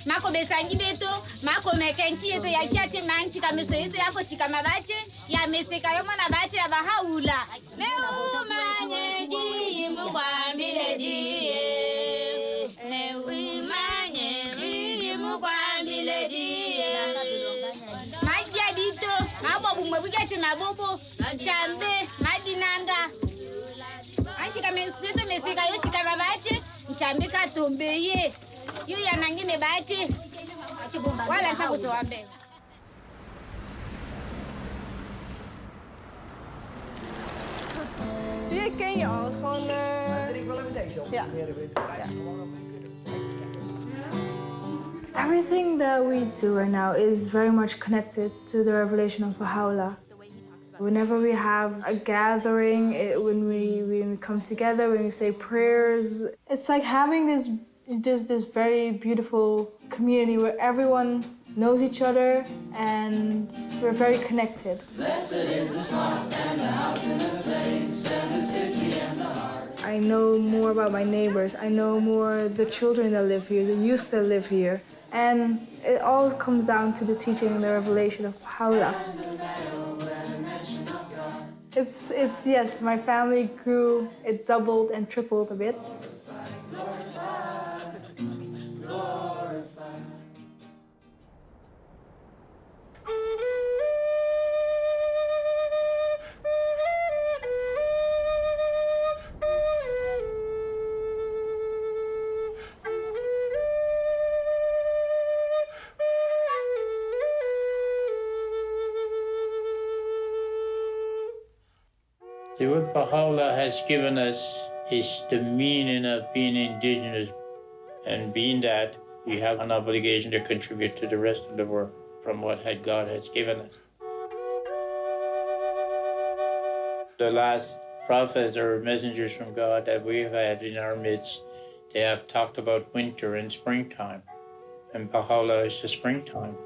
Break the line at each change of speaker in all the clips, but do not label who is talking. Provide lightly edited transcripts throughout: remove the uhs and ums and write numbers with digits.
mako besangi beto mako mekenchi yeto yakiate manchi kameso yeto yako shikama bache ya meseka yomo na bache ya bahaula leo manye ji mukwambile die leo manye ji mukwambile die magia dito mabo bumwe bugate mabobo chambe madinanga ashika meseto meseka yo shikama bache chambe katombeye yu ya nangine bache wala chakuzo wambe
Zie je, ken je alles gewoon.
Ik wil even deze op.
Ja.
Everything that we do right now is very much connected to the revelation of Bahaollah. Whenever we have a gathering, when we come together, when we say prayers, it's like having this very beautiful community where everyone knows each other and we're very connected.
Blessed is the spot and the house and the place and the city and the heart.
I know more about my neighbors. I know more the children that live here, the youth that live here. And it all comes down to the teaching and the revelation of Bahaollah. It's yes, my family grew, it doubled and tripled a bit.
What Bahaollah has given us is the meaning of being indigenous, and being that, we have an obligation to contribute to the rest of the world from what God has given us. The last prophets or messengers from God that we've had in our midst, they have talked about winter and springtime, and Bahaollah is the springtime.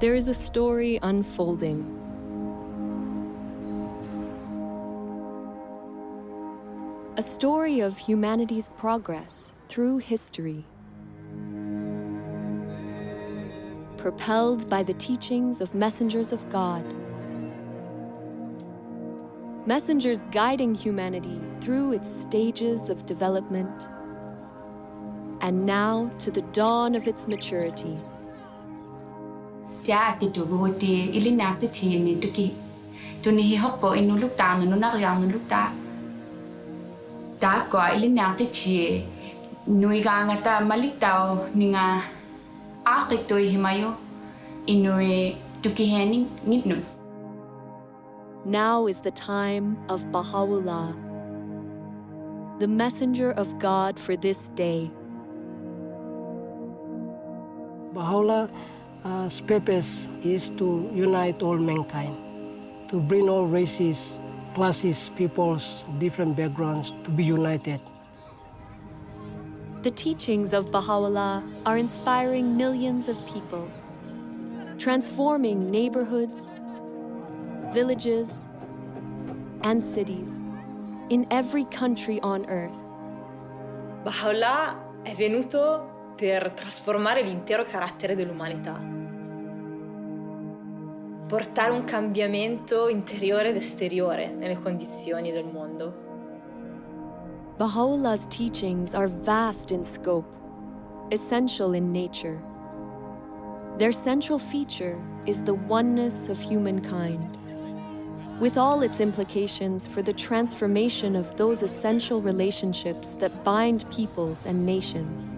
There is a story unfolding. A story of humanity's progress through history. Propelled by the teachings of messengers of God. Messengers guiding humanity through its stages of development. And now to the dawn of its maturity.
Ti tu go ti ili nak ti ni tu ki tu ni hokpo inu luk ta nu nak yang nu luk ta ko ili nak ti nui ga ngata malik tao ninga akik to himayo inu tu ki hening mitnu.
Now is the time of Bahaollah, the messenger of God for this day.
Baha'ullah's purpose is to unite all mankind, to bring all races, classes, peoples, different backgrounds to be united.
The teachings of Bahaollah are inspiring millions of people, transforming neighborhoods, villages, and cities in every country on earth.
Bahaollah è venuto per trasformare l'intero carattere dell'umanità, portare un cambiamento interiore ed esteriore nelle condizioni del mondo.
Baha'u'llah's teachings are vast in scope, essential in nature. Their central feature is the oneness of humankind, with all its implications for the transformation of those essential relationships that bind peoples and nations,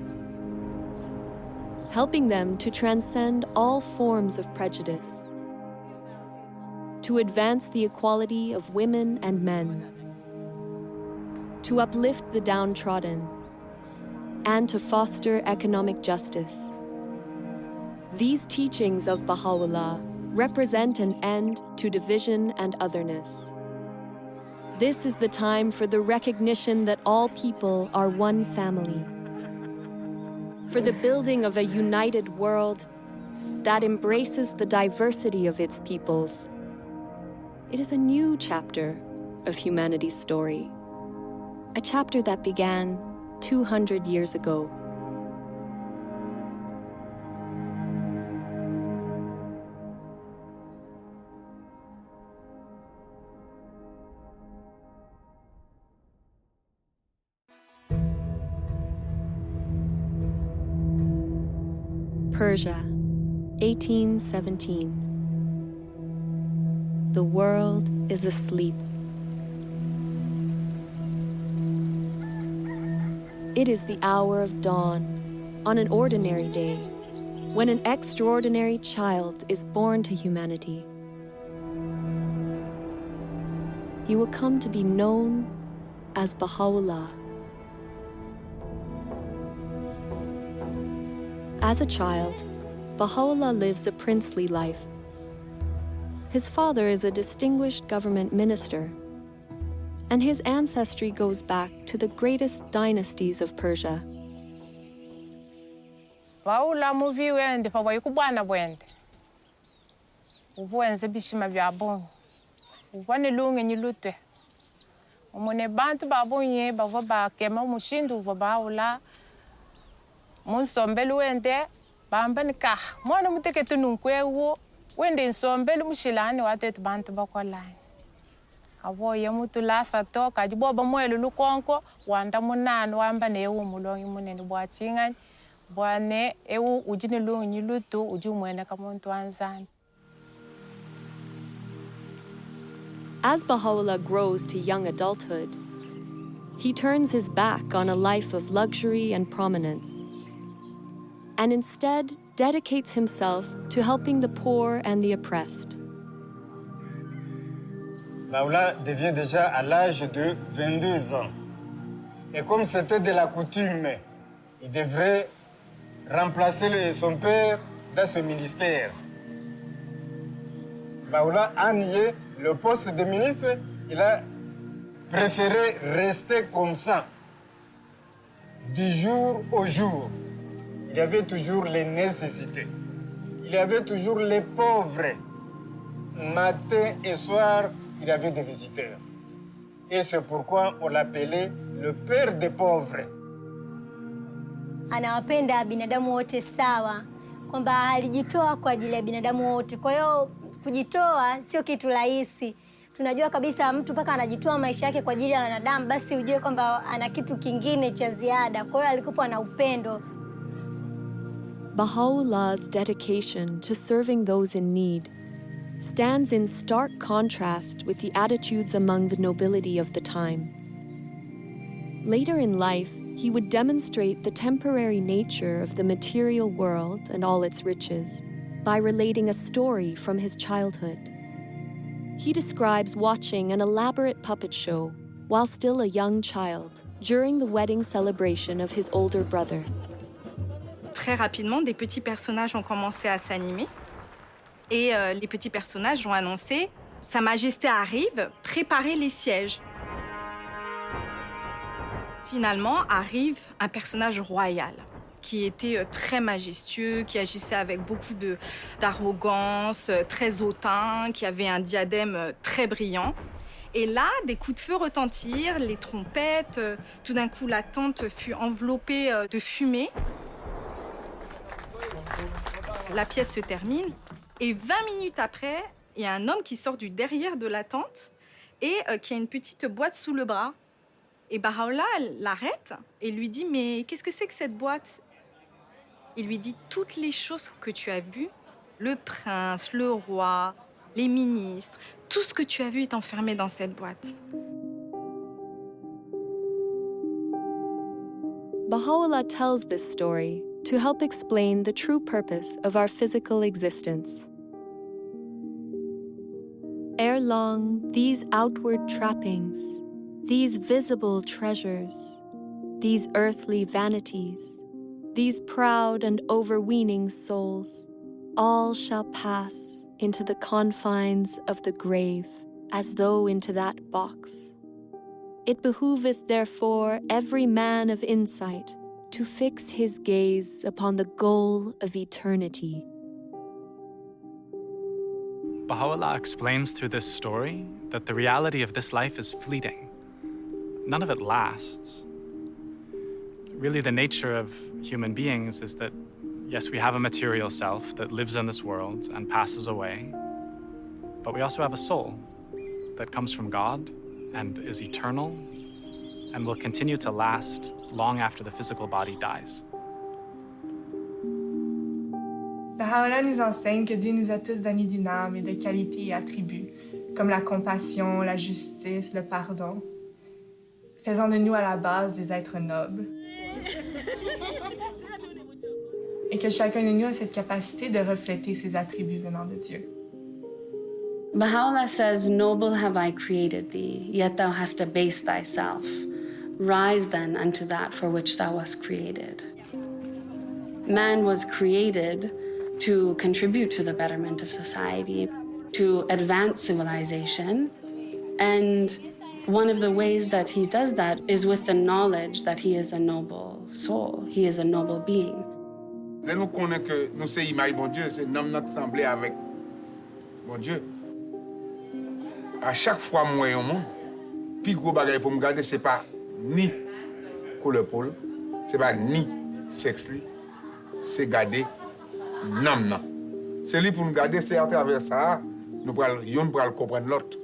helping them to transcend all forms of prejudice, to advance the equality of women and men, to uplift the downtrodden, and to foster economic justice. These teachings of Baha'u'llah represent an end to division and otherness. This is the time for the recognition that all people are one family, for the building of a united world that embraces the diversity of its peoples. It is a new chapter of humanity's story, a chapter that began 200 years ago. Persia, 1817. The world is asleep. It is the hour of dawn on an ordinary day when an extraordinary child is born to humanity. He will come to be known as Bahaollah. As a child, Bahaollah lives a princely life. His father is a distinguished government minister, and his ancestry goes back to the greatest dynasties of Persia.
Bahaollah muvi wende pa wayikubwana bwende. Ubuenze bishima bya bongo. Ubone lunge nyilute. Umone bantu babonye bava bakema umushindu uva Bahaollah. Munsombelu wende bambani ka mwana muteketu nunkwewo wende nsombelu mushilani watetu bantu bakwalani kavoye mutu lasa toka jiboba mwelu lukonko wanda munanu wamba newu mulongi munene bwachingani bwane ewu ujini lungi nyilutu ujumwene kamuntu anzani.
As Bahaollah grows to young adulthood, he turns his back on a life of luxury and prominence, and instead dedicates himself to helping the poor and the oppressed.
Bahaollah devient déjà à l'âge de 22 ans. Et comme c'était de la coutume, il devrait remplacer son père dans ce ministère. Bahaollah a nié le poste de ministre, il a préféré rester comme ça, du jour au jour. Il y avait toujours les nécessités. Il y avait toujours les pauvres. Matin et soir, il y avait des visiteurs. Et c'est pourquoi on l'appelait le père des pauvres.
Anawapenda binadamu wote sawa, kwamba alijitoa kwa ajili ya binadamu wote. Kwa hiyo kujitoa sio kitu rahisi. Tunajua kabisa mtu mpaka anajitoa maisha yake kwa ajili ya wanadamu, basi ujue kwamba ana kitu kingine cha ziada. Kwa hiyo alikuwa na upendo.
Baha'u'llah's dedication to serving those in need stands in stark contrast with the attitudes among the nobility of the time. Later in life, he would demonstrate the temporary nature of the material world and all its riches by relating a story from his childhood. He describes watching an elaborate puppet show while still a young child during the wedding celebration of his older brother.
Très rapidement, des petits personnages ont commencé à s'animer. Et les petits personnages ont annoncé « Sa Majesté arrive, préparez les sièges ». Finalement, arrive un personnage royal qui était très majestueux, qui agissait avec beaucoup d'arrogance, très hautain, qui avait un diadème très brillant. Et là, des coups de feu retentirent, les trompettes. Tout d'un coup, la tente fut enveloppée de fumée. La pièce se termine et 20 minutes après, il y a un homme qui sort du derrière de la tente et qui a une petite boîte sous le bras. Et Bahaollah l'arrête et lui dit « Mais qu'est-ce que c'est que cette boîte ?» Il lui dit « Toutes les choses que tu as vues, le prince, le roi, les ministres, tout ce que tu as vu est enfermé dans cette boîte. »
Bahaollah tells this story to help explain the true purpose of our physical existence. Ere long, these outward trappings, these visible treasures, these earthly vanities, these proud and overweening souls, all shall pass into the confines of the grave, as though into that box. It behooveth therefore every man of insight to fix his gaze upon the goal of eternity,
Bahaollah explains through this story that the reality of this life is fleeting. None of it lasts. Really, the nature of human beings is that, yes, we have a material self that lives in this world and passes away, but we also have a soul that comes from God and is eternal and will continue to last long after the physical body dies.
Bahaollah nous enseigne que Dieu nous a tous donné d'une âme et de qualités et attributs, comme la compassion, la justice, le pardon, faisant de nous à la base des êtres nobles. Et que chacun de nous a cette capacité de refléter ces attributs venant de Dieu.
Bahaollah says, "Noble have I created thee, yet thou hast abased thyself. Rise then unto that for which thou wast created." Man was created to contribute to the betterment of society, to advance civilization, and one of the ways that he does that is with the knowledge that he is a noble soul, he is a noble being.
Dès nous connaissons que nous sommes l'image de bon Dieu, c'est nous qui semblons avec bon Dieu. À chaque fois que je vois un monde, le plus gros bagage pour me garder, ce n'est pas ni couleur peau, ce n'est pas ni sexe, c'est garder l'âme. C'est lui pour nous garder, c'est à travers ça, nous pourrons comprendre l'autre.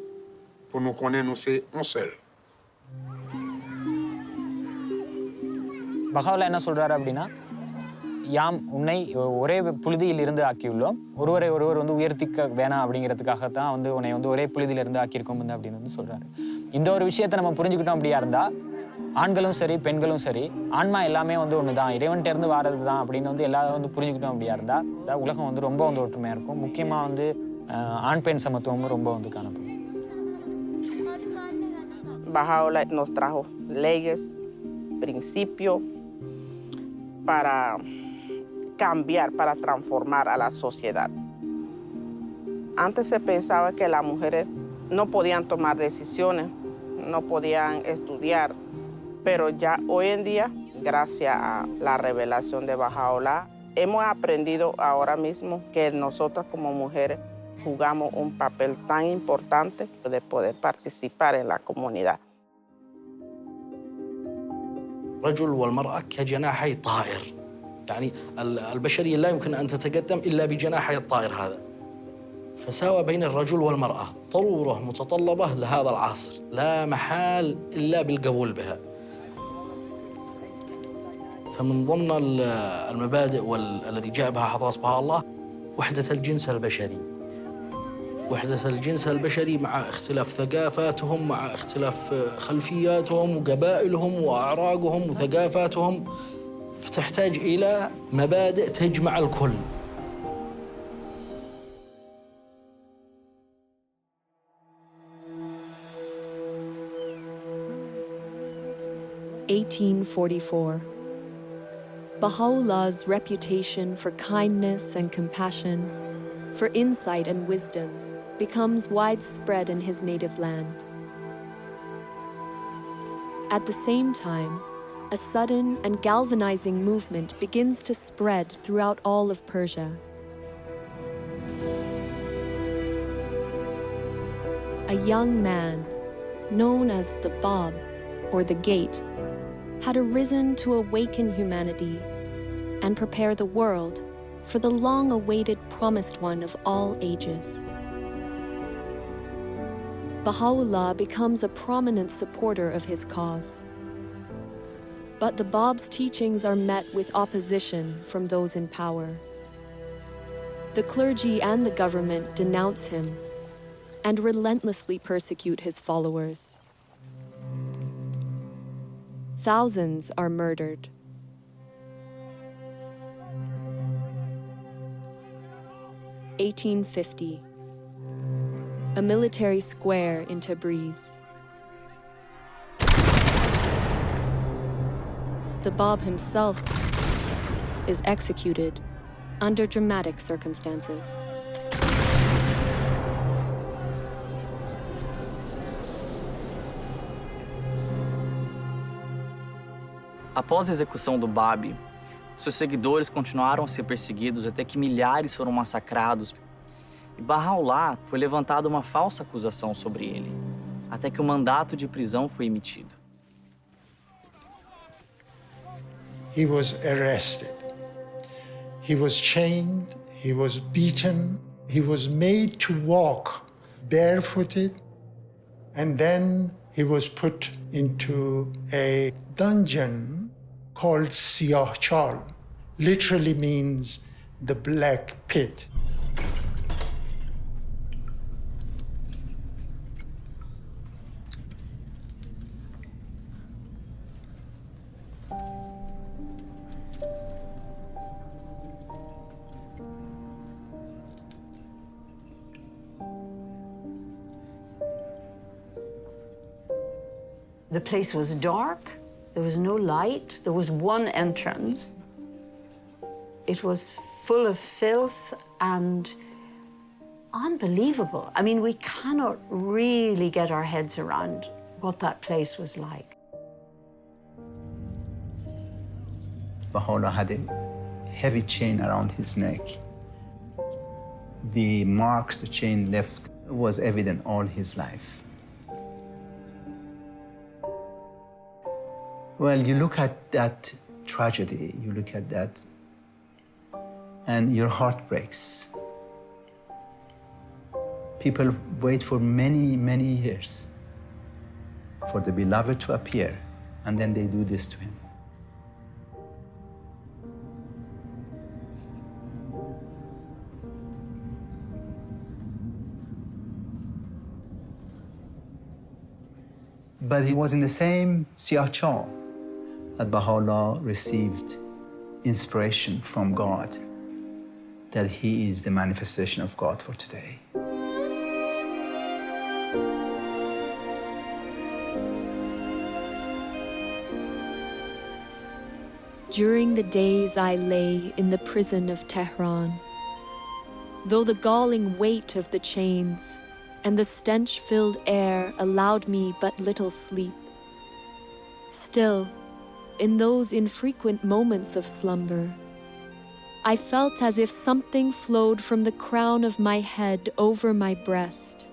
Pour nous connaître, nous sommes un seul.
Bahaollah என்ன சொல்றாரு அப்படின்னா, யாம் உன்னை ஒரே புழுதியிலிருந்து ஆக்கியுள்ளோம், ஒருவரை ஒருவர் உயர்த்திக்க வேணாம் அப்படிங்கிறதுக்காகத்தான் உன்னை ஒரே புழுதியிலிருந்து ஆக்கியிருக்கோம் அப்படின்னு சொல்றாரு. இந்த ஒரு விஷயத்தை நம்ம புரிஞ்சுக்கிட்டோம் அப்படியா இருந்தா, ஆண்களும் சரி பெண்களும் சரி, ஆன்மா எல்லாமே ஒண்ணுதான், இறைவன்கிட்ட இருந்து வாரது தான் அப்படின்னு எல்லாரும் புரிஞ்சுக்கிட்டோம் அப்படியா இருந்தா, உலகம் ரொம்ப ஒற்றுமையா இருக்கும். முக்கியமா ஆண் பெண் சமத்துவமும் ரொம்ப காணப்படும்.
Bahaollah nos trajo leyes, principios para cambiar, para transformar a la sociedad. Antes se pensaba que las mujeres no podían tomar decisiones, no podían estudiar, pero ya hoy en día, gracias a la revelación de Bahaollah, hemos aprendido ahora mismo que nosotras como mujeres jugamos un papel tan importante de poder participar en la comunidad.
الرجل والمرأة كجناحي طائر، يعني البشرية لا يمكن أن تتقدم إلا بجناحي الطائر هذا. فساوى بين الرجل والمرأة ضرورة متطلبة لهذا العصر، لا محال إلا بالقبول بها. فمن ضمن المبادئ الذي جاء بها حضرة بهاء وحدة الجنس البشري. وحدة الجنس البشري مع اختلاف ثقافاتهم، مع اختلاف خلفياتهم وقبائلهم وأعراقهم وثقافاتهم، فتحتاج إلى مبادئ تجمع الكل.
(1844). Baha'u'llah's reputation for kindness and compassion, for insight and wisdom, becomes widespread in his native land. At the same time, a sudden and galvanizing movement begins to spread throughout all of Persia. A young man, known as the Bab, or the Gate, had arisen to awaken humanity and prepare the world for the long-awaited promised one of all ages. Baha'u'llah becomes a prominent supporter of his cause. But the Bab's teachings are met with opposition from those in power. The clergy and the government denounce him and relentlessly persecute his followers. Thousands are murdered. (1850). A military square in Tabriz. The Bab himself is executed under dramatic circumstances.
Após a execução do Bab, seus seguidores continuaram a ser perseguidos até que milhares foram massacrados. E Bahaolá foi levantada uma falsa acusação sobre ele, até que o mandato de prisão foi emitido.
He was arrested. He was chained, he was beaten, he was made to walk barefooted, and then he was put into a dungeon called Siyah Chal, literally means the black pit.
The place was dark, there was no light, there was one entrance. It was full of filth and unbelievable. I mean, we cannot really get our heads around what that place was like.
Bahaollah had a heavy chain around his neck. The marks the chain left was evident all his life. Well, you look at that tragedy, you look at that, and your heart breaks. People wait for many, many years for the beloved to appear, and then they do this to him. But he was in the same Siyah Chal that Bahaollah received inspiration from God, that he is the manifestation of God for today.
During the days I lay in the prison of Tehran, though the galling weight of the chains and the stench-filled air allowed me but little sleep, still, in those infrequent moments of slumber, I felt as if something flowed from the crown of my head over my breast,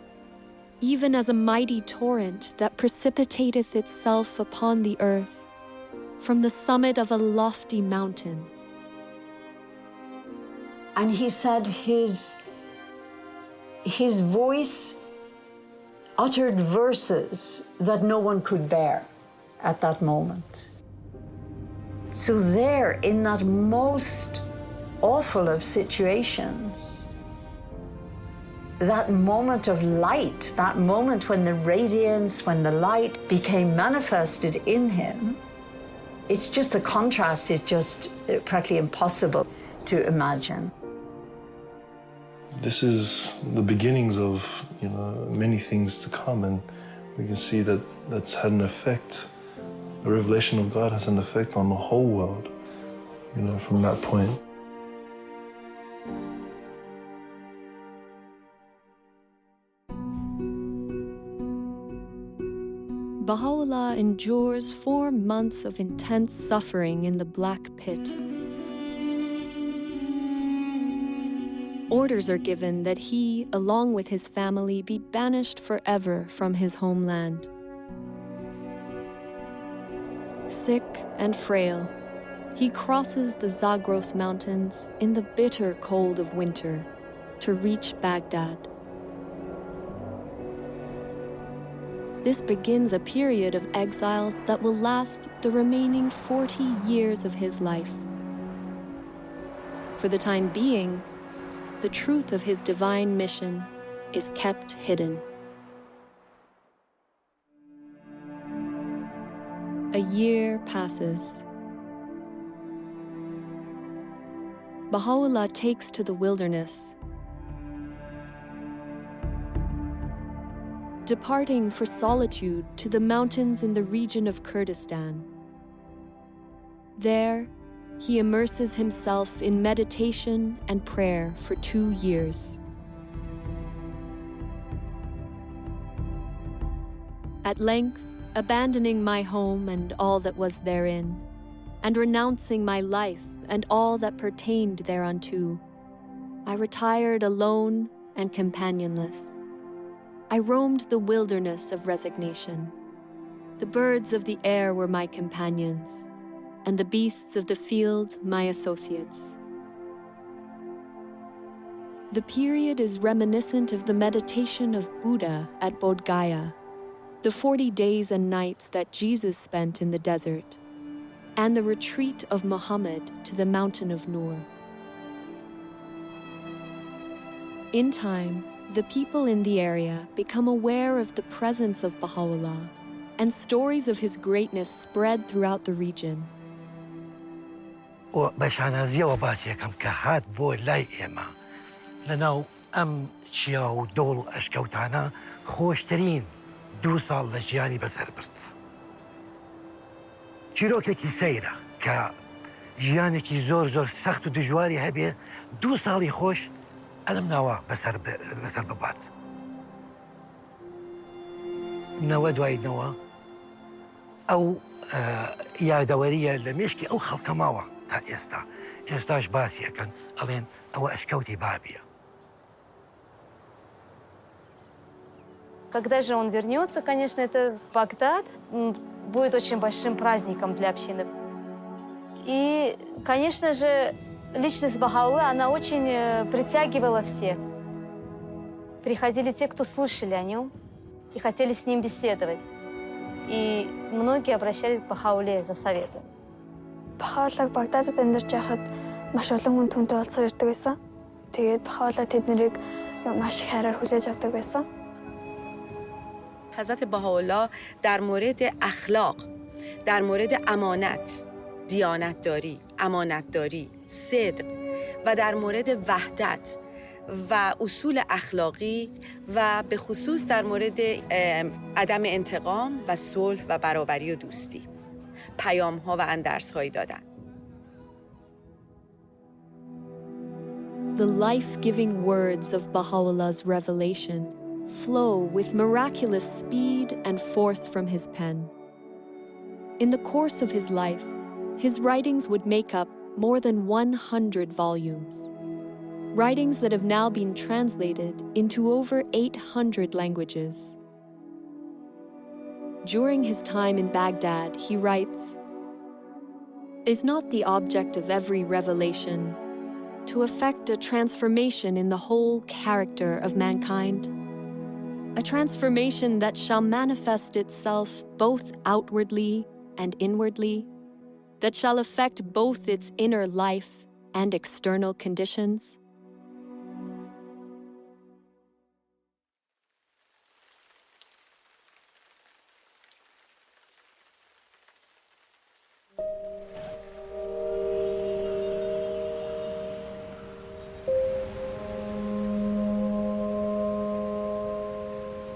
even as a mighty torrent that precipitateth itself upon the earth from the summit of a lofty mountain.
And he said his voice uttered verses that no one could bear at that moment. So there, in that most awful of situations, that moment of light, that moment when the radiance, when the light became manifested in him, it's just a contrast, it's just practically impossible to imagine.
This is the beginnings of, many things to come, and we can see that that's had an effect. The revelation of God has an effect on the whole world, from that point.
Bahaollah endures 4 months of intense suffering in the Black Pit. Orders are given that he, along with his family, be banished forever from his homeland. Sick and frail, he crosses the Zagros Mountains in the bitter cold of winter to reach Baghdad. This begins a period of exile that will last the remaining 40 years of his life. For the time being, the truth of his divine mission is kept hidden. A year passes. Bahaollah takes to the wilderness, departing for solitude to the mountains in the region of Kurdistan. There, he immerses himself in meditation and prayer for 2 years. At length, abandoning my home and all that was therein, and renouncing my life and all that pertained thereunto, I retired alone and companionless. I roamed the wilderness of resignation. The birds of the air were my companions, and the beasts of the field my associates. The period is reminiscent of the meditation of Buddha at Bodh Gaya, the 40 days and nights that Jesus spent in the desert, and the retreat of Muhammad to the mountain of Nur. In time, the people in the area become aware of the presence of Baha'u'llah, and stories of his greatness spread throughout the region.
وبشانازية وباسية كم كهات بو لاي إما لناو أم شياو دول أشكوتانا خوشترين دو صال لجياني بسر برت چیرۆکێکی سەیرە کە ژیانێکی زۆر سەخت و دژواری هەبێ دوو ساڵی خۆش ئەلم ناوە بەسەر ببات. نەوە دوای نەوە ئەو یادەوەریە لە مێشکی ئەو خەڵکە ماوە تا ئێستا. ئێستاش باسیەکەن ئەڵێن ئەوە ئەشکەوتی بابیە.
Когда же он вернется, конечно, это Багдад будет очень большим праздником для общины. И, конечно же, личность Бахаулы, она очень притягивала всех. Приходили те, кто слышали о нем и хотели с ним беседовать. И многие обращались к Бахауле за советом.
Бахаулаг Багдадад амьдарч байхад маш олон хүн түүнтэй уулзсаар ирдэг байсан. Тэгээд Бахаулла тэднийг маш их хайраар хүлээж авдаг байсан.
حضرت بهاءالله در مورد اخلاق، در مورد امانت، دیانتداری، امانتداری، صدق و در مورد وحدت و اصول اخلاقی و به خصوص در مورد عدم انتقام و صلح و برابری و دوستی پیام‌ها و اندرس‌هایی دادن.
The life-giving words of Baha'u'llah's revelation flow with miraculous speed and force from his pen. In the course of his life, his writings would make up more than 100 volumes. Writings that have now been translated into over 800 languages. During his time in Baghdad, he writes, "Is not the object of every revelation to effect a transformation in the whole character of mankind? A transformation that shall manifest itself both outwardly and inwardly, that shall affect both its inner life and external conditions?"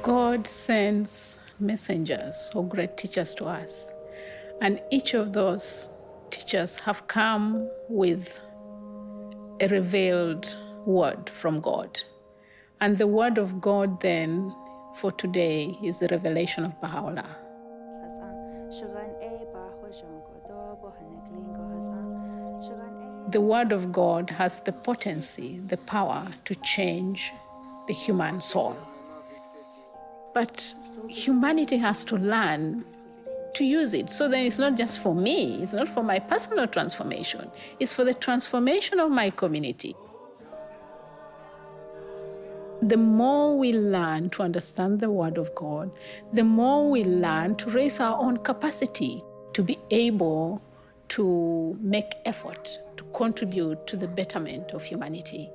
God sends messengers or great teachers to us, and each of those teachers have come with a revealed word from God. And the word of God then for today is the revelation of Baha'u'llah. The word of God has the potency, the power to change the human soul. But humanity has to learn to use it. So then it's not just for me, it's not for my personal transformation, it's for the transformation of my community. The more we learn to understand the Word of God, the more we learn to raise our own capacity to be able to make effort, to contribute to the betterment of humanity.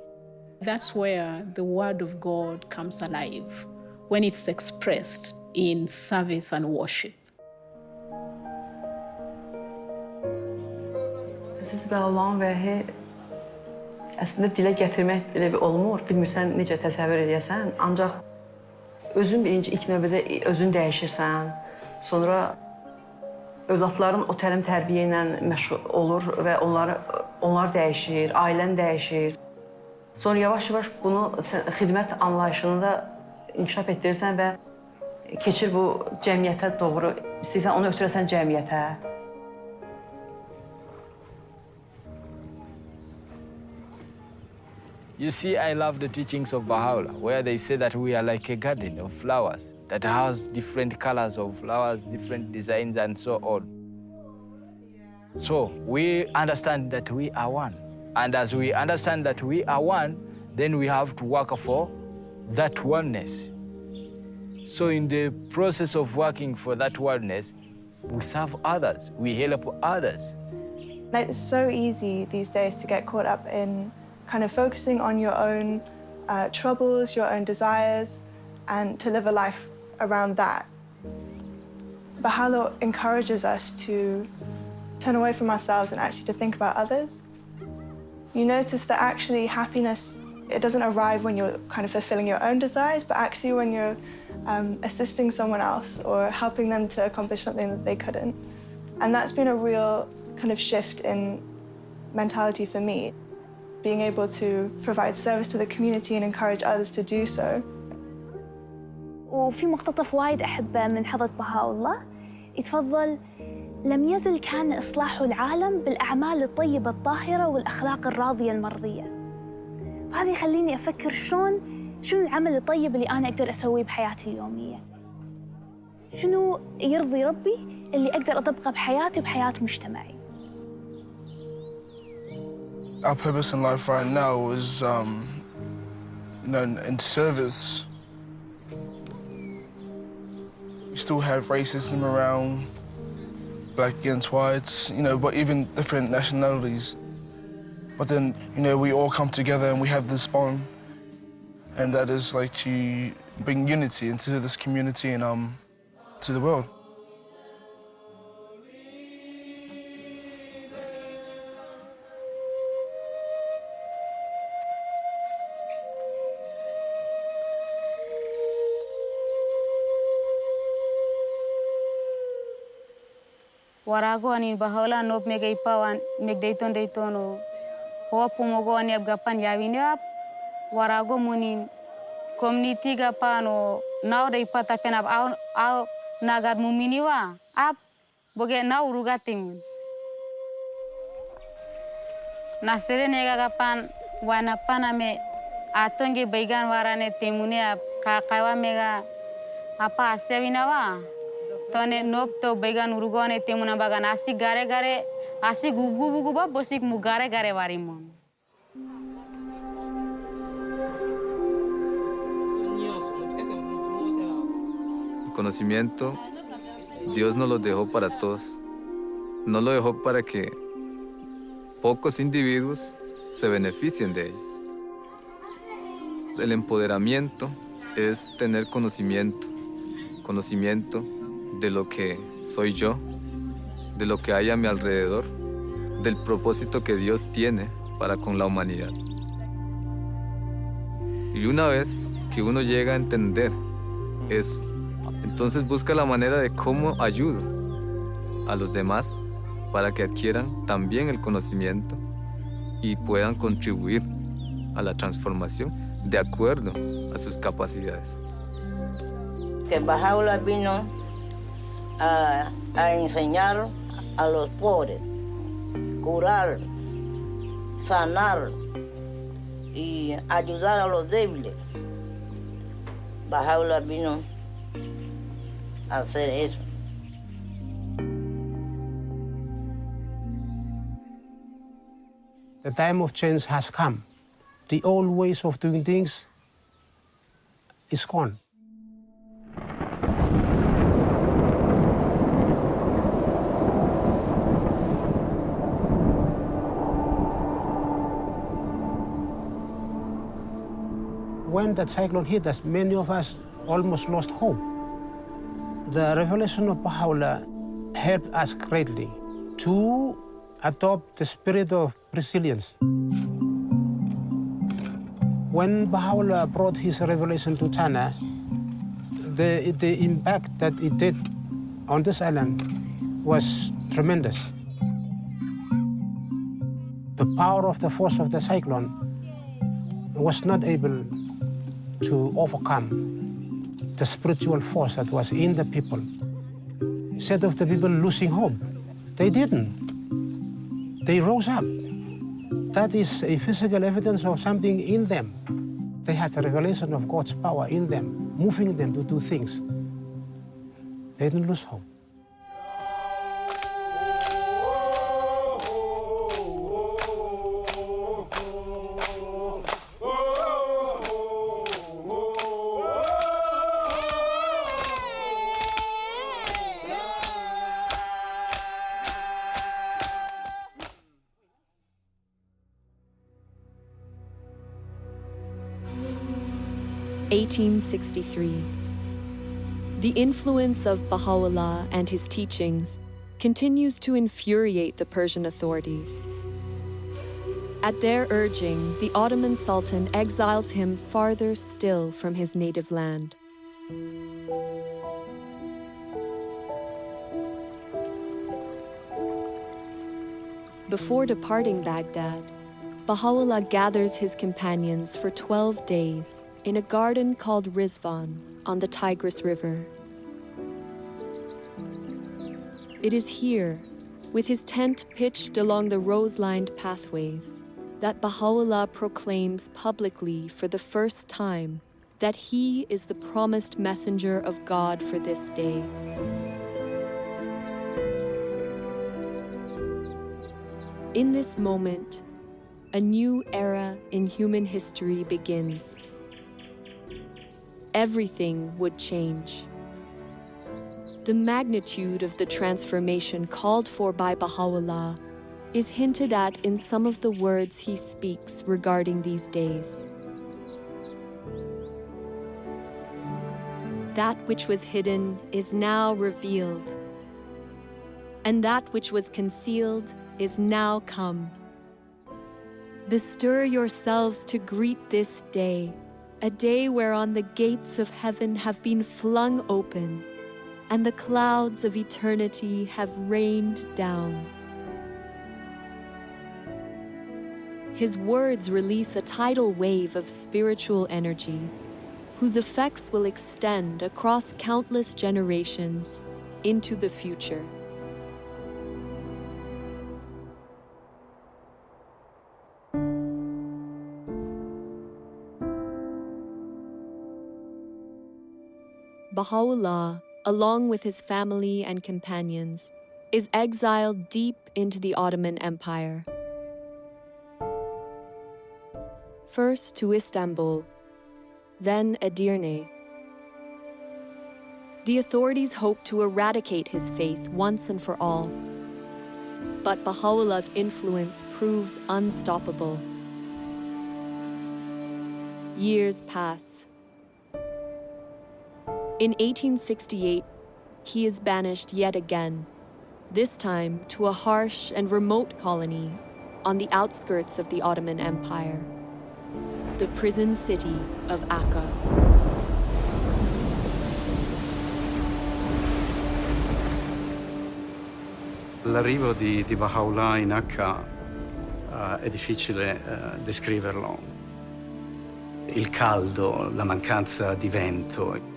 That's where the Word of God comes alive, when it's expressed in service and worship.
Hazreti Bahaollahın vəhi əslində dilə gətirmək belə bir olmur. Bilmirsən necə təsəvvür edəsən. Ancaq özün birinci ilk növbədə özün dəyişirsən. Sonra övladların o təlim tərbiyə ilə məşğul olur və onlar dəyişir, ailən dəyişir. Sonra yavaş-yavaş bunu xidmət anlayışını da inkişaf etdirirsən və keçir bu cəmiyyətə doğru. İstəyirsən onu ötürəsən cəmiyyətə.
You see, I love the teachings of Bahaollah, where they say that we are like a garden of flowers that has different colors of flowers, different designs, and so on. So we understand that we are one. And as we understand that we are one, then we have to work for that oneness. So in the process of working for that oneness, we serve others, we help others.
It's so easy these days to get caught up in kind of focusing on your own troubles, your own desires, and to live a life around that. Baha'i encourages us to turn away from ourselves and actually to think about others. You notice that actually happiness, it doesn't arrive when you're kind of fulfilling your own desires, but actually when you're assisting someone else or helping them to accomplish something that they couldn't. And that's been a real kind of shift in mentality for me, being able to provide service to the community and encourage others to do so.
وفي مقتطف وايد أحبه من حضرة بهاء يتفضل: لم يزل كان إصلاح العالم بالأعمال الطيبة الطاهرة والأخلاق الراضية المرضية. فهذا يخليني أفكر شنو العمل الطيب اللي أنا أقدر أسويه بحياتي اليومية. شنو يرضي ربي اللي أقدر أطبقه بحياتي وبحياة مجتمعي.
Our purpose in life right now is, in service. We still have racism around, black against whites, but even different nationalities. But then, we all come together and we have this bond, and that is like to bring unity into this community and to the world.
Warago ani Bahaollah nop mega ipawan meg daytono hopu mogo ani abgapan yawinap warago munin community gapano now day pata penap au nagar muminiwa ap boge now rugatim nasere nega gapan wanapana me atonge baigan warane temune ap kakawa mega apa asewinawa tone nop to began urugone temuna bagan asi gare asi gugu ba bosik mu gare warimon.
El conocimiento Dios no lo dejó para todos. No lo dejó para que pocos individuos se beneficien de él. El empoderamiento es tener conocimiento de lo que soy yo, de lo que hay a mi alrededor, del propósito que Dios tiene para con la humanidad. Y una vez que uno llega a entender eso, entonces busca la manera de cómo ayudo a los demás para que adquieran también el conocimiento y puedan contribuir a la transformación de acuerdo a sus capacidades.
Que Bahaollah vino a enseñar a los pobres, curar, sanar y ayudar a los débiles. Bahaollah vino a hacer eso.
The time of change has come. The old ways of doing things is gone. When that cyclone hit us, many of us almost lost hope. The revelation of Bahaollah helped us greatly to adopt the spirit of resilience. When Bahaollah brought his revelation to China, the impact that it did on this island was tremendous. The power of the force of the cyclone was not able to overcome the spiritual force that was in the people. Instead of the people losing hope, they didn't. They rose up. that is a physical evidence of something in them. They have the revelation of God's power in them, moving them to do things. They don't lose hope.
(1863). The influence of Bahaollah and his teachings continues to infuriate the Persian authorities. At their urging, the Ottoman Sultan exiles him farther still from his native land. Before departing Baghdad, Bahaollah gathers his companions for 12 days in a garden called Rizvan on the Tigris River. It is here, with his tent pitched along the rose-lined pathways, that Bahaollah proclaims publicly for the first time that he is the promised messenger of God for this day. In this moment, a new era in human history begins. Everything would change. The magnitude of the transformation called for by Bahaollah is hinted at in some of the words he speaks regarding these days. That which was hidden is now revealed, and that which was concealed is now come. Bestir yourselves to greet this day, a day whereon the gates of heaven have been flung open, and the clouds of eternity have rained down. His words release a tidal wave of spiritual energy, whose effects will extend across countless generations into the future. Bahaollah, along with his family and companions, is exiled deep into the Ottoman Empire. First to Istanbul, then Edirne. The authorities hope to eradicate his faith once and for all. But Baha'u'llah's influence proves unstoppable. Years pass. In 1868, he is banished yet again, this time to a harsh and remote colony on the outskirts of the Ottoman Empire, the prison city of Akka.
L'arrivo di Bahaollah in Akka è difficile descriverlo. Il caldo, la mancanza di vento.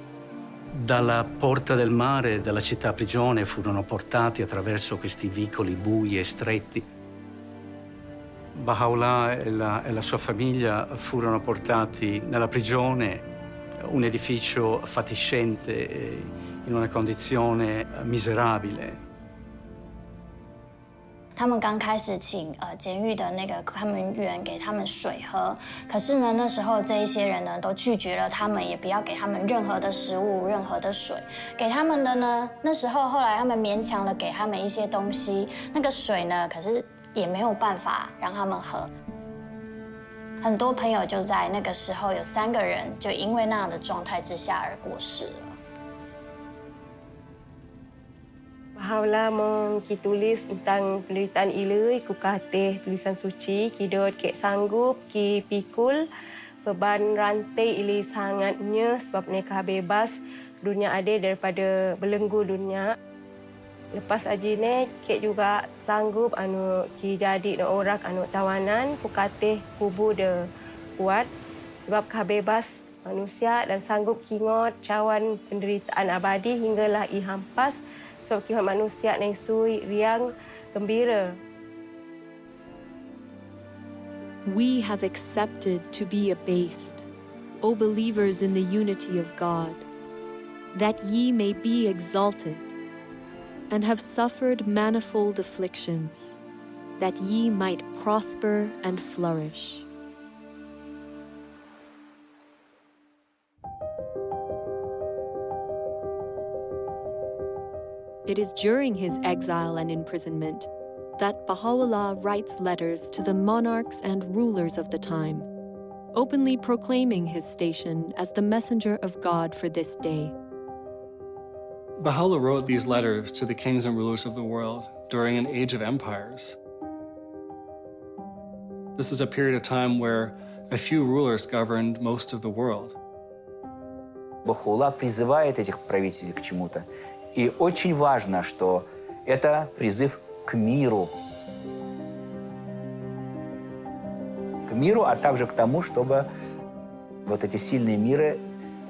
Dalla porta del mare, dalla città prigione, furono portati attraverso questi vicoli bui e stretti. Bahaollah e la sua famiglia furono portati nella prigione, un edificio fatiscente, in una condizione miserabile.
他们刚开始请监狱的那个看门员给他们水喝，可是呢，那时候这一些人呢都拒绝了他们，也不要给他们任何的食物、任何的水。给他们的呢，那时候后来他们勉强的给他们一些东西，那个水呢，可是也没有办法让他们喝。很多朋友就在那个时候有3个人就因为那样的状态之下而过世了。
Bahaollah ki tulis tentang penderitaan ilui, ku katih tulisan suci, ki dot kek sanggup, ki pikul, beban rantai ilui sangatnya sebab mereka bebas dunia adil daripada belenggu dunia. Lepas ajine, kek juga sanggup ki jadi orang tawanan, ku katih kubu de kuat sebab bebas manusia dan sanggup kingot cawan penderitaan abadi hinggalah ihampas. Sebab kita manusia yang sui, riang, gembira.
we have accepted to be abased, O believers in the unity of God, that ye may be exalted, and have suffered manifold afflictions, that ye might prosper and flourish. It is during his exile and imprisonment that Bahaollah writes letters to the monarchs and rulers of the time, openly proclaiming his station as the messenger of God for this day.
Bahaollah wrote these letters to the kings and rulers of the world during an age of empires. This is a period of time where a few rulers governed most of the world.
Бахаулла призывает этих правителей к чему-то. И очень важно, что это призыв к миру. К миру, а также к тому, чтобы вот эти сильные миры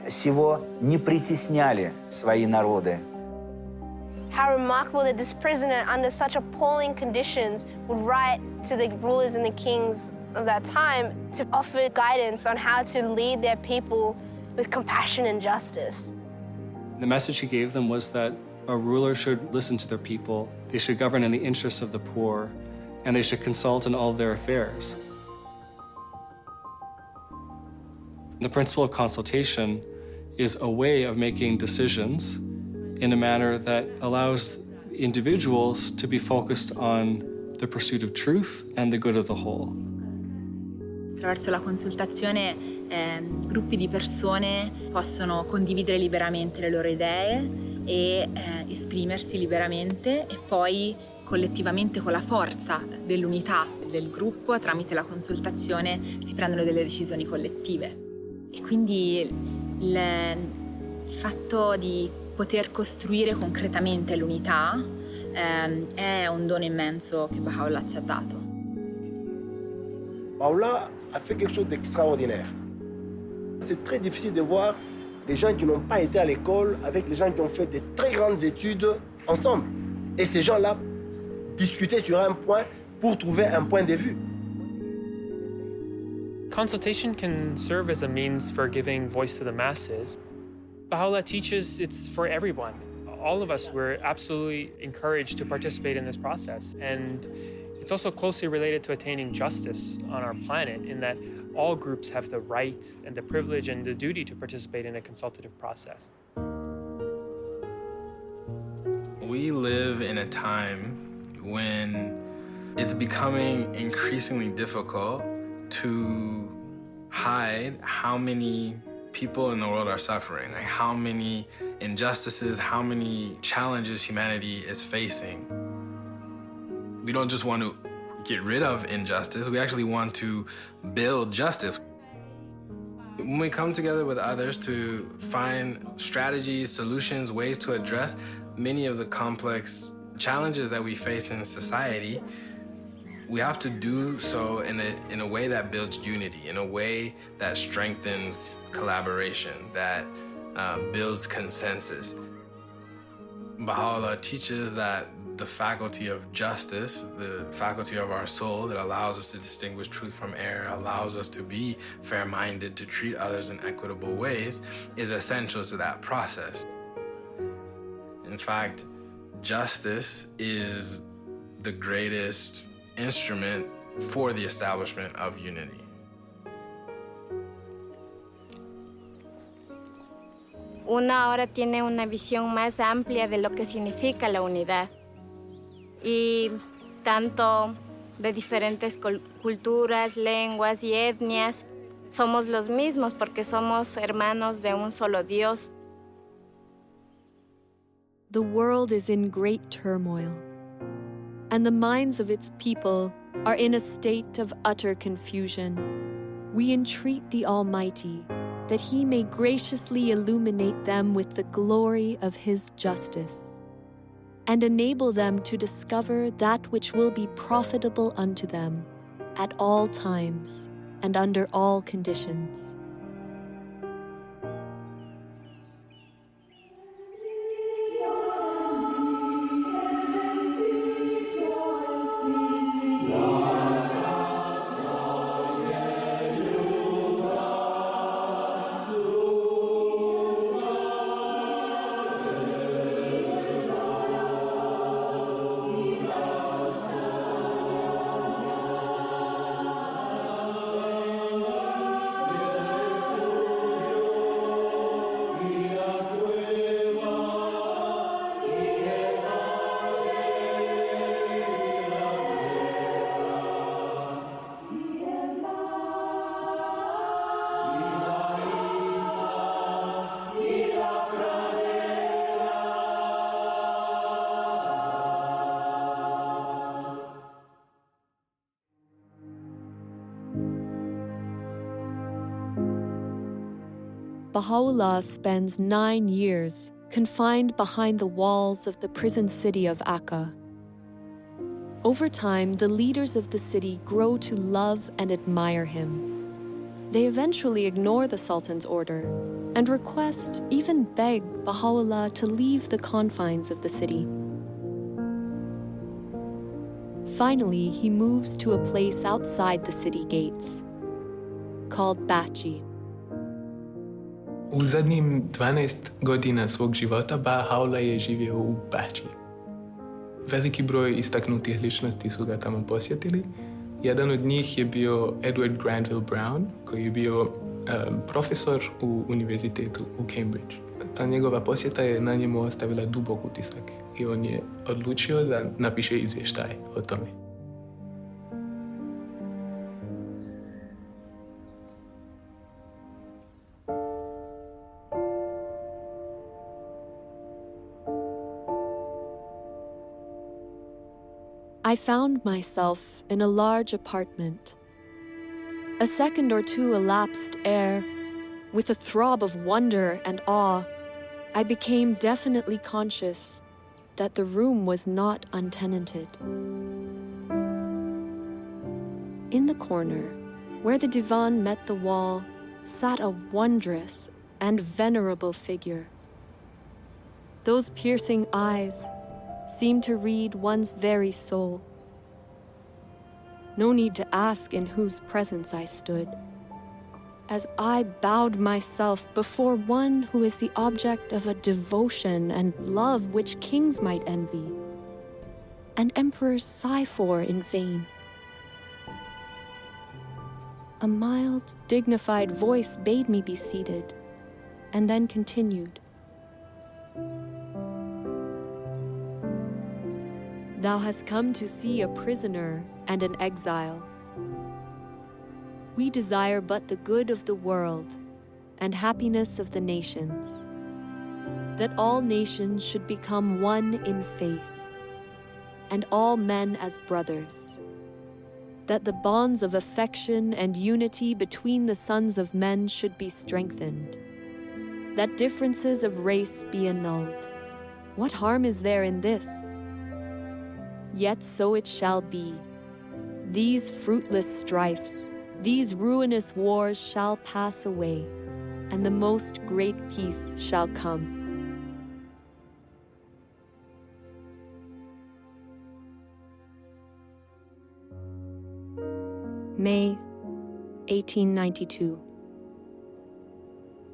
сего не притесняли свои народы.
How remarkable that this prisoner, under such appalling conditions, would write to the rulers and the kings of that time to offer guidance on how to lead their people with compassion and justice.
The message he gave them was that a ruler should listen to their people, they should govern in the interests of the poor, and they should consult in all of their affairs. The principle of consultation is a way of making decisions in a manner that allows individuals to be focused on the pursuit of truth and the good of the whole.
Attraverso la consultazione gruppi di persone possono condividere liberamente le loro idee e esprimersi liberamente e poi collettivamente con la forza dell'unità del gruppo tramite la consultazione si prendono delle decisioni collettive. E quindi il fatto di poter costruire concretamente l'unità è un dono immenso che Bahaollah ci ha dato.
Bahaollah a fait quelque chose d'extraordinaire. C'est très difficile de voir les gens qui n'ont pas été à l'école avec les gens qui ont fait de très grandes études ensemble. Et ces gens-là discuter sur un point pour trouver un point de vue.
Consultation can serve as a means for giving voice to the masses. Bahaollah teaches it's for everyone. All of us were absolutely encouraged to participate in this process. And it's also closely related to attaining justice on our planet in that all groups have the right and the privilege and the duty to participate in a consultative process.
We live in a time when it's becoming increasingly difficult to hide how many people in the world are suffering, like how many injustices, how many challenges humanity is facing. We don't just want to get rid of injustice, we actually want to build justice. When we come together with others to find strategies, solutions, ways to address many of the complex challenges that we face in society, we have to do so in a way that builds unity, in a way that strengthens collaboration, that builds consensus. Bahaollah teaches that the faculty of justice, the faculty of our soul that allows us to distinguish truth from error, allows us to be fair-minded, to treat others in equitable ways, is essential to that process. In fact, justice is the greatest instrument for the establishment of unity.
Una ahora tiene una visión más amplia de lo que significa la unidad. Y tanto de diferentes culturas, lenguas y etnias, somos los mismos porque somos hermanos de un solo Dios.
The world is in great turmoil, and the minds of its people are in a state of utter confusion. We entreat the Almighty that He may graciously illuminate them with the glory of His justice, and enable them to discover that which will be profitable unto them at all times and under all conditions. Bahaollah spends 9 years confined behind the walls of the prison city of Akka. Over time, the leaders of the city grow to love and admire him. They eventually ignore the Sultan's order and request, even beg, Bahaollah to leave the confines of the city. Finally, he moves to a place outside the city gates, called Bahai.
U zadnjim 12 godina svog života Bahaolla je živio u Bahai. Veliki broj istaknutih ličnosti su ga tamo posjetili. Jedan od njih je bio Edward Granville Brown, koji je bio profesor u univerzitetu u Cambridge. Ta njegova posjeta je na njemu ostavila dubok utisak i on je odlučio da napiše izvještaj o tome.
I found myself in a large apartment. A second or two elapsed ere, with a throb of wonder and awe, I became definitely conscious that the room was not untenanted. In the corner, where the divan met the wall, sat a wondrous and venerable figure. Those piercing eyes seemed to read one's very soul. No need to ask in whose presence I stood, as I bowed myself before one who is the object of a devotion and love which kings might envy, and emperors sigh for in vain. A mild, dignified voice bade me be seated, and then continued. Thou hast come to see a prisoner and an exile. We desire but the good of the world and happiness of the nations, that all nations should become one in faith, and all men as brothers, that the bonds of affection and unity between the sons of men should be strengthened, that differences of race be annulled. What harm is there in this? Yet so it shall be. These fruitless strifes, these ruinous wars shall pass away, and the most great peace shall come. May 1892.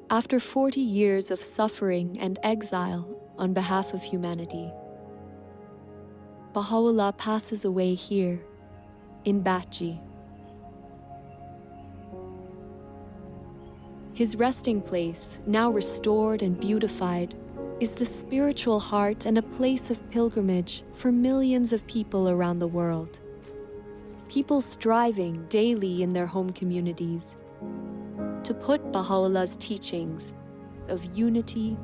After 40 years of suffering and exile on behalf of humanity, Bahaollah passes away here, in Bahai. His resting place, now restored and beautified, is the spiritual heart and a place of pilgrimage for millions of people around the world. People striving daily in their home communities to put Baha'u'llah's teachings of unity,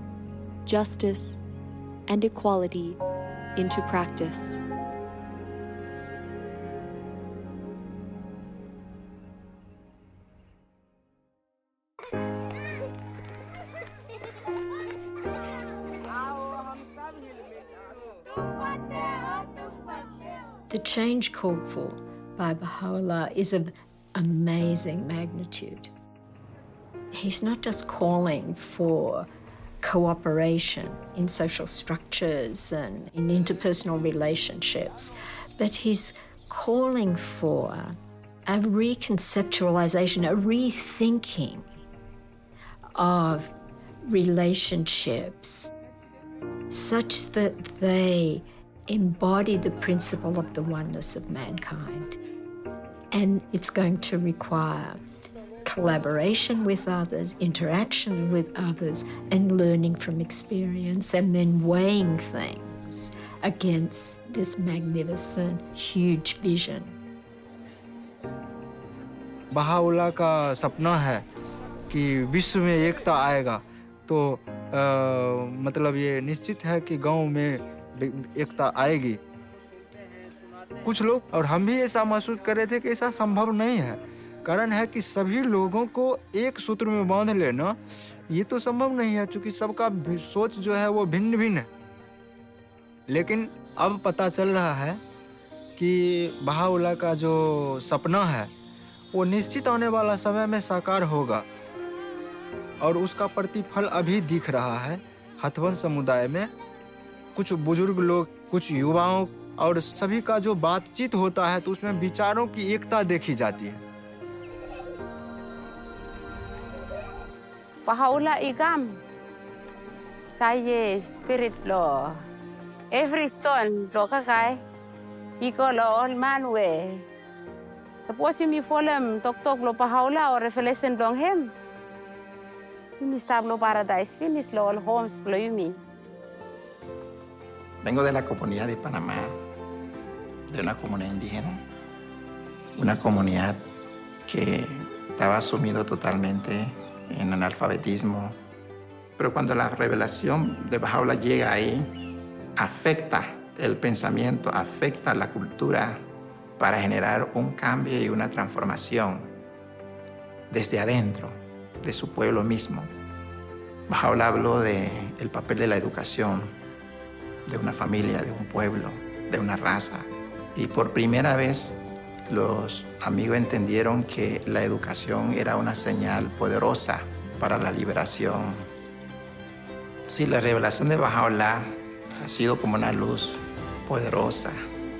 justice, and equality into practice.
The change called for by Bahaollah is of amazing magnitude. He's not just calling for cooperation in social structures and in interpersonal relationships, but he's calling for a reconceptualization, a rethinking of relationships such that they embody the principle of the oneness of mankind. And it's going to require collaboration with others, interaction with others, and learning from experience, and then weighing things against this magnificent, huge vision.
बाहाओला का सपना है कि विश्व में एकता आएगा, तो मतलब ये निश्चित है कि गांव में एकता आएगी. कुछ लोग और हम भी ऐसा महसूस कर रहे थे कि ऐसा संभव नहीं है. कारण है कि सभी लोगों को एक सूत्र में बांध लेना ये तो संभव नहीं है, क्योंकि सबका सोच जो है वो भिन्न भिन्न है। लेकिन अब पता चल रहा है कि बहाओला का जो सपना है वो निश्चित आने वाला समय में साकार होगा, और उसका प्रतिफल अभी दिख रहा है हथवन समुदाय में। कुछ बुजुर्ग लोग, कुछ युवाओं और सभी का जो बातचीत होता है तो उसमें विचारों की एकता देखी जाती है।
Bahaula igam, saya spirit lo, every stone lo kakai, iko lo all man we. Suppose you me follow tok lo Bahaula or revelation long him. You stab lo paradise finish lo all homes lo you me.
Vengo de la comunidad de Panamá, de una comunidad indígena, una comunidad que estaba sumido totalmente en analfabetismo, pero cuando la revelación de Bahaolá llega ahí, afecta el pensamiento, afecta la cultura para generar un cambio y una transformación desde adentro de su pueblo mismo. Bahaolá habló del papel de la educación, de una familia, de un pueblo, de una raza, y por primera vez los amigos entendieron que la educación era una señal poderosa para la liberación. Sí, la revelación de Bahaolá ha sido como una luz poderosa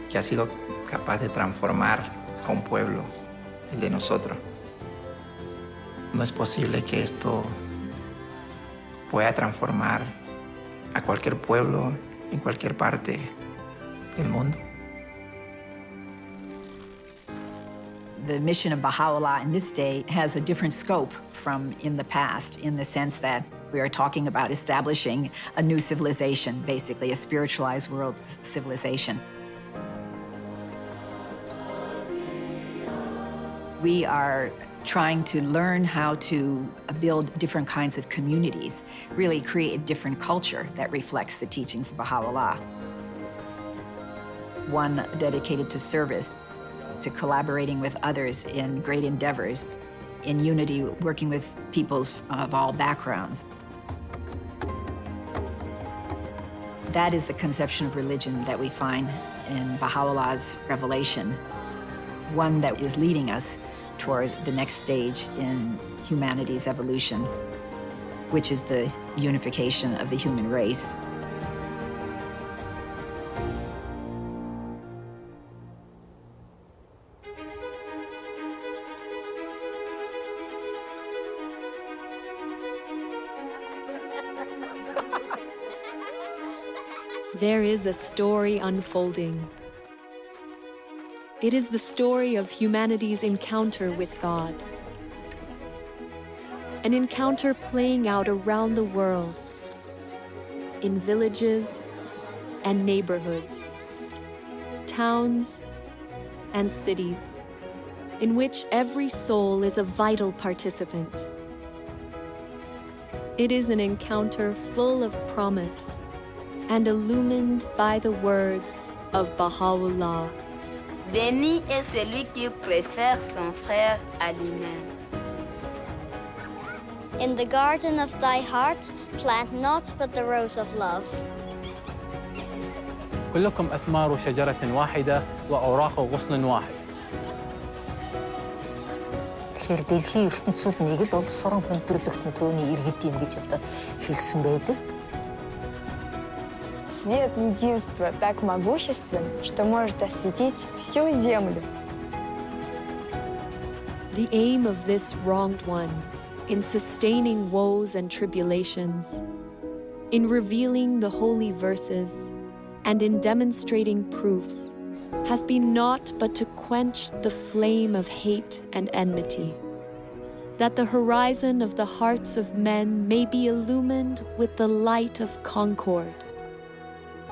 que ha sido capaz de transformar a un pueblo, el de nosotros. No es posible que esto pueda transformar a cualquier pueblo en cualquier parte del mundo.
The mission of Bahaolá in this day has a different scope from in the past, in the sense that we are talking about establishing a new civilization, basically a spiritualized world civilization. We are trying to learn how to build different kinds of communities, really create a different culture that reflects the teachings of Bahaolá. One dedicated to service, to collaborating with others in great endeavors, in unity, working with peoples of all backgrounds. That is the conception of religion that we find in Baha'u'llah's revelation, one that is leading us toward the next stage in humanity's evolution, which is the unification of the human race.
There is a story unfolding. It is the story of humanity's encounter with God. An encounter playing out around the world, in villages and neighborhoods, towns and cities, in which every soul is a vital participant. It is an encounter full of promise and illumined by the words of Bahaolá.
Béni est celui qui préfère son frère à lui-même.
In the garden of thy heart, plant not but the rose of love.
كلكم أثمار شجرة واحدة وأوراق غصن واحد.
Тэгэхээр дэлхийн ертөнцийн нэг л улс орон хүндрэлтэн төөний иргэд юм гэж одоо хэлсэн байдаг.
Свет единства так могуществен, что может осветить всю землю.
The aim of this wronged one in sustaining woes and tribulations, in revealing the holy verses, and in demonstrating proofs, has been naught but to quench the flame of hate and enmity, that the horizon of the hearts of men may be illumined with the light of concord,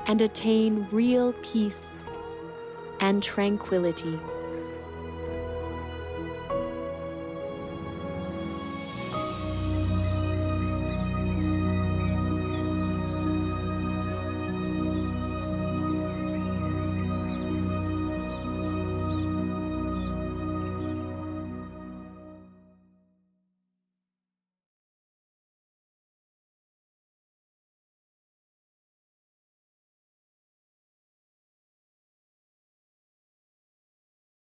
and attain real peace and tranquility.